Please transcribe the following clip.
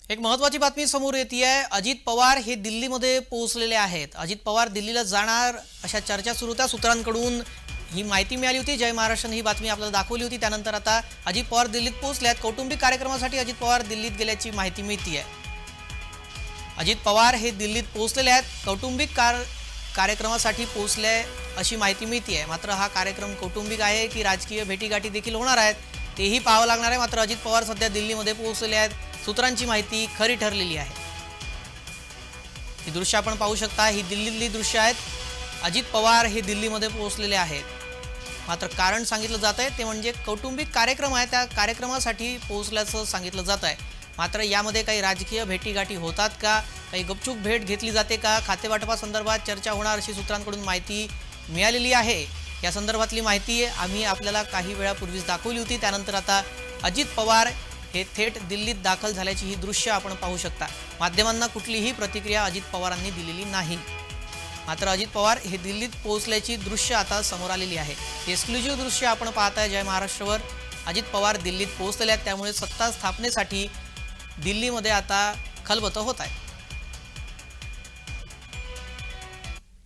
एक महत्त्वाची बातमी समोर येते आहे। अजित पवार हे दिल्लीमध्ये पोहोचलेले आहेत। अजित पवार दिल्लीला जाणार अशा चर्चा सुरू होत्या। सूत्रांकडून ही माहिती मिळाली होती। जय महाराष्ट्रने ही बातमी आपल्याला दाखवली होती। त्यानंतर आता अजित पवार दिल्लीत पोहोचले आहेत। कौटुंबिक कार्यक्रमासाठी अजित पवार दिल्लीत गेल्याची माहिती मिळते आहे। अजित पवार हे दिल्लीत पोहोचलेले आहेत। कौटुंबिक कार्यक्रमासाठी पोहोचले अशी माहिती मिळते आहे। मात्र हा कार्यक्रम कौटुंबिक आहे की राजकीय भेटीगाठी देखील होणार आहेत तेही पाहावं लागणार आहे। मात्र अजित पवार सध्या दिल्लीमध्ये पोहोचलेले आहेत। सूत्रांची माहिती खरी ठरलेली आहे। ही दृश्य आपण पाहू शकता। ही दिल्लीतली दृश्य आहेत। अजित पवार हे दिल्लीमध्ये पोहोचलेले आहेत। मात्र कारण सांगितलं जात आहे ते म्हणजे कौटुंबिक कार्यक्रम आहे, त्या कार्यक्रमासाठी पोहोचल्याचं सांगितलं जात आहे। मात्र यामध्ये काही राजकीय भेटीगाठी होतात का, काही गपचूप भेट घेतली जाते का, खातेवाटपासंदर्भात चर्चा होणार अशी सूत्रांकडून माहिती मिळालेली आहे। या संदर्भातली माहिती आम्ही आपल्याला काही वेळापूर्वीच दाखवली होती। त्यानंतर आता अजित पवार हे थेट दिल्लीत दाखल झाल्याची ही दृश्य आपण पाहू शकता। माध्यमांना कुठलीही प्रतिक्रिया अजित पवारांनी दिलेली नाही। मात्र अजित पवार हे दिल्लीत पोहोचल्याची दृश्य आता समोर आलेली आहे। एक्सक्लुझिव्ह दृश्य आपण पाहताय जय महाराष्ट्रवर। अजित पवार दिल्लीत पोहोचले आहेत, त्यामुळे सत्ता स्थापनेसाठी दिल्लीमध्ये आता खलबतं होत आहे।